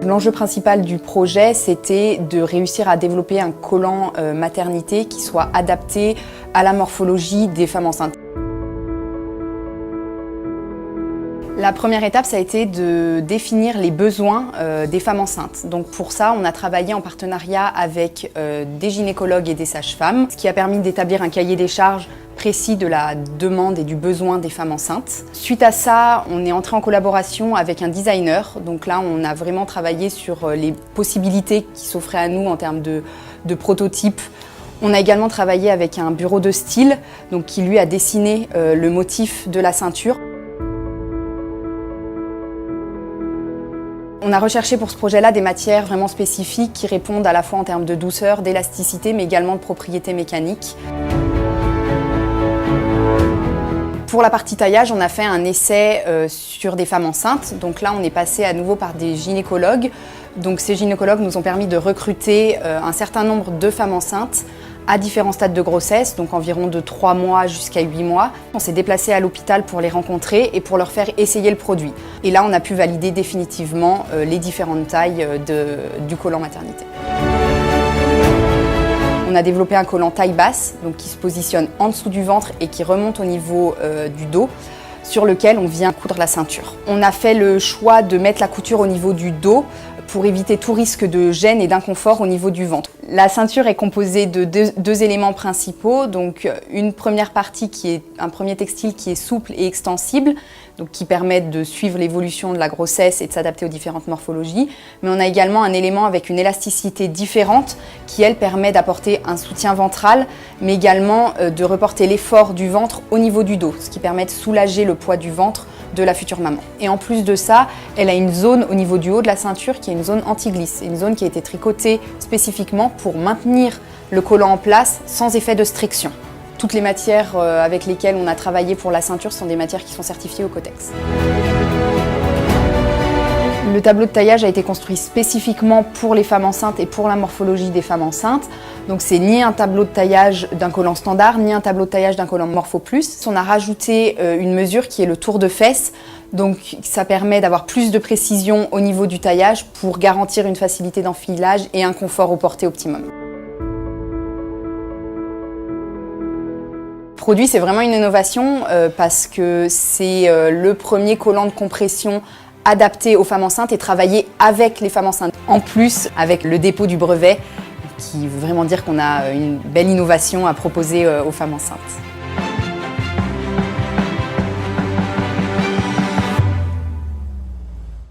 L'enjeu principal du projet, c'était de réussir à développer un collant maternité qui soit adapté à la morphologie des femmes enceintes. La première étape, ça a été de définir les besoins des femmes enceintes. Donc pour ça, on a travaillé en partenariat avec des gynécologues et des sages-femmes, ce qui a permis d'établir un cahier des charges précis de la demande et du besoin des femmes enceintes. Suite à ça, on est entré en collaboration avec un designer. Donc là, on a vraiment travaillé sur les possibilités qui s'offraient à nous en termes de prototypes. On a également travaillé avec un bureau de style, donc qui lui a dessiné le motif de la ceinture. On a recherché pour ce projet-là des matières vraiment spécifiques qui répondent à la fois en termes de douceur, d'élasticité, mais également de propriétés mécaniques. Pour la partie taillage, on a fait un essai sur des femmes enceintes. Donc là, on est passé à nouveau par des gynécologues. Donc ces gynécologues nous ont permis de recruter un certain nombre de femmes enceintes à différents stades de grossesse, donc environ de 3 mois jusqu'à 8 mois. On s'est déplacé à l'hôpital pour les rencontrer et pour leur faire essayer le produit. Et là, on a pu valider définitivement les différentes tailles du collant maternité. On a développé un collant taille basse, donc qui se positionne en dessous du ventre et qui remonte au niveau du dos, sur lequel on vient coudre la ceinture. On a fait le choix de mettre la couture au niveau du dos pour éviter tout risque de gêne et d'inconfort au niveau du ventre. La ceinture est composée de deux éléments principaux, donc une première partie qui est un premier textile qui est souple et extensible, donc qui permet de suivre l'évolution de la grossesse et de s'adapter aux différentes morphologies. Mais on a également un élément avec une élasticité différente qui, elle, permet d'apporter un soutien ventral, mais également de reporter l'effort du ventre au niveau du dos, ce qui permet de soulager le poids du ventre de la future maman. Et en plus de ça, elle a une zone au niveau du haut de la ceinture qui est une zone anti-glisse. C'est une zone qui a été tricotée spécifiquement pour maintenir le collant en place sans effet de striction. Toutes les matières avec lesquelles on a travaillé pour la ceinture sont des matières qui sont certifiées au Cotex. Le tableau de taillage a été construit spécifiquement pour les femmes enceintes et pour la morphologie des femmes enceintes. Donc c'est ni un tableau de taillage d'un collant standard, ni un tableau de taillage d'un collant Morpho Plus. On a rajouté une mesure qui est le tour de fesse. Donc ça permet d'avoir plus de précision au niveau du taillage pour garantir une facilité d'enfilage et un confort au porté optimum. Le produit, c'est vraiment une innovation parce que c'est le premier collant de compression adapté aux femmes enceintes et travaillé avec les femmes enceintes. En plus, avec le dépôt du brevet, qui veut vraiment dire qu'on a une belle innovation à proposer aux femmes enceintes.